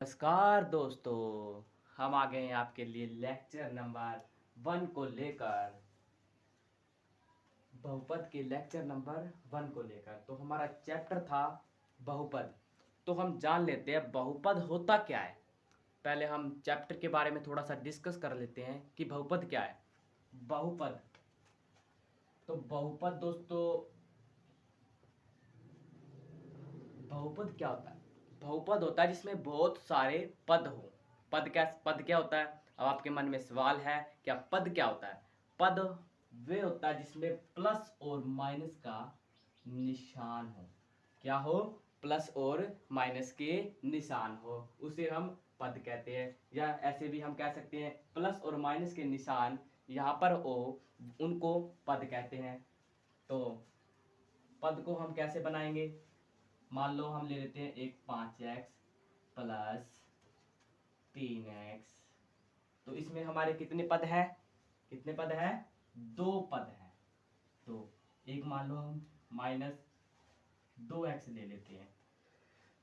नमस्कार दोस्तों, हम आ गए हैं आपके लिए लेक्चर नंबर 1 को लेकर। बहुपद के लेक्चर नंबर 1 को लेकर तो हमारा चैप्टर था बहुपद। तो हम जान लेते हैं बहुपद होता क्या है। पहले हम चैप्टर के बारे में थोड़ा सा डिस्कस कर लेते हैं कि बहुपद क्या है। बहुपद तो बहुपद दोस्तों, बहुपद क्या होता है? बहुपद होता है जिसमें बहुत सारे पद हो। पद क्या होता है? अब आपके मन में सवाल है, क्या पद क्या होता है? पद वे होता है जिसमें प्लस और माइनस का निशान हो। क्या हो? प्लस और माइनस के निशान हो, उसे हम पद कहते हैं। या ऐसे भी हम कह सकते हैं प्लस और माइनस के निशान यहाँ पर हो, उनको पद कहते हैं। तो पद को हम कैसे बनाएंगे? मान लो हम ले लेते हैं एक 5x प्लस 3x। तो इसमें हमारे कितने पद हैं? कितने पद हैं? 2 पद हैं। तो एक मान लो हम माइनस 2x ले लेते हैं।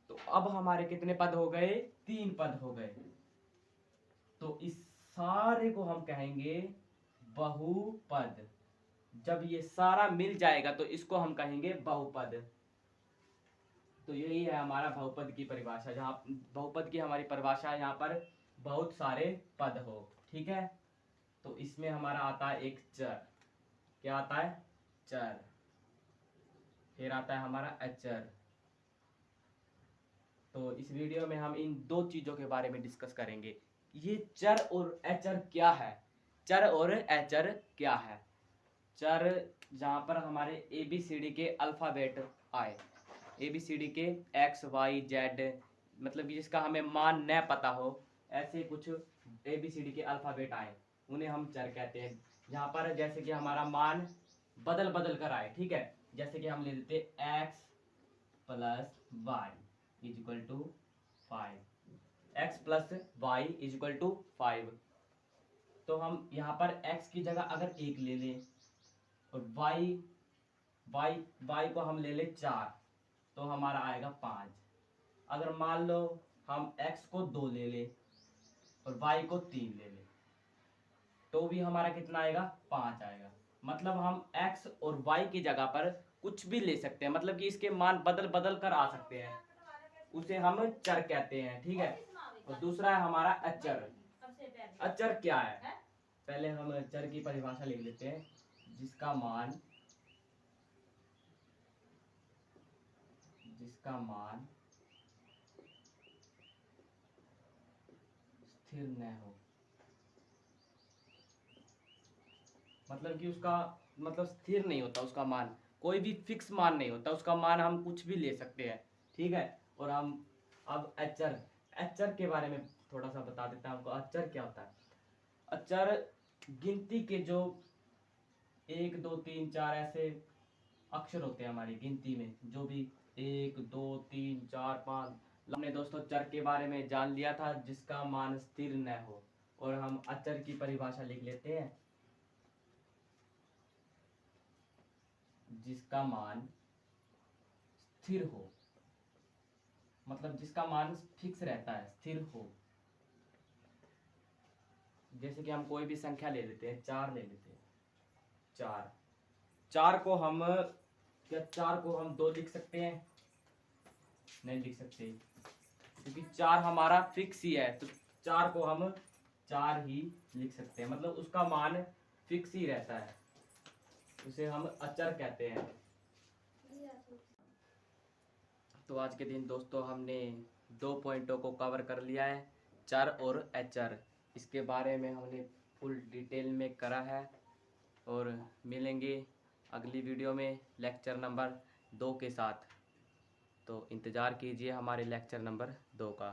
तो अब हमारे कितने पद हो गए? 3 पद हो गए। तो इस सारे को हम कहेंगे बहुपद। जब ये सारा मिल जाएगा तो इसको हम कहेंगे बहुपद। तो यही है हमारा बहुपद की परिभाषा। जहाँ बहुपद की हमारी परिभाषा है, यहाँ पर बहुत सारे पद हो। ठीक है, तो इसमें हमारा आता है एक चर। क्या आता है? चर। फिर आता है हमारा अचर। तो इस वीडियो में हम इन दो चीजों के बारे में डिस्कस करेंगे। ये चर और अचर क्या है? चर और अचर क्या है? चर जहाँ पर हमारे ABCD के अल्फाबेट आए, ABCD के X Y Z, मतलब कि जिसका हमें मान न पता हो, ऐसे कुछ ABCD के अल्फाबेट आए, उन्हें हम चर कहते हैं। यहाँ पर जैसे कि हमारा मान बदल बदल कर आए। ठीक है, जैसे कि हम ले लेते x plus Y is equal to 5। X plus Y is equal to 5। तो हम यहाँ पर x की जगह अगर 1 ले लें और y को हम ले लें 4, तो हमारा आएगा 5। अगर मान लो हम x को 2 ले लें और y को 3 ले लें, तो भी हमारा कितना आएगा? 5 आएगा। मतलब हम x और y की जगह पर कुछ भी ले सकते हैं, मतलब कि इसके मान बदल बदल कर आ सकते हैं, उसे हम चर कहते हैं। ठीक है, और दूसरा है हमारा अचर। अचर क्या है? पहले हम चर की परिभाषा लिख लेते हैं। जिसका मान स्थिर न हो, मतलब कि उसका मतलब स्थिर नहीं होता, उसका मान कोई भी फिक्स मान नहीं होता, उसका मान हम कुछ भी ले सकते हैं। ठीक है, और हम अब अचर के बारे में थोड़ा सा बता देता हूँ आपको। अचर क्या होता है? अचर गिनती के जो 1 2 3 4 ऐसे अक्षर होते हैं हमारी गिनती में, जो भी 1 2 3 4 5, हमने दोस्तों चर के बारे में जान लिया था जिसका मान स्थिर न हो। और हम अचर की परिभाषा लिख लेते हैं। जिसका मान स्थिर हो, मतलब जिसका मान फिक्स रहता है, स्थिर हो। जैसे कि हम कोई भी संख्या ले लेते हैं, 4 ले लेते हैं। 4 4 को हम क्या 4 को हम 2 लिख सकते हैं? नहीं लिख सकते, क्योंकि 4 हमारा फिक्स ही है। तो 4 को हम 4 ही लिख सकते हैं, मतलब उसका मान फिक्स ही रहता है, उसे हम अचर कहते हैं। तो आज के दिन दोस्तों हमने 2 पॉइंटों को कवर कर लिया है, चर और अचर। इसके बारे में हमने फुल डिटेल में करा है। और मिलेंगे अगली वीडियो में लेक्चर नंबर 2 के साथ। तो इंतज़ार कीजिए हमारे लेक्चर नंबर 2 का।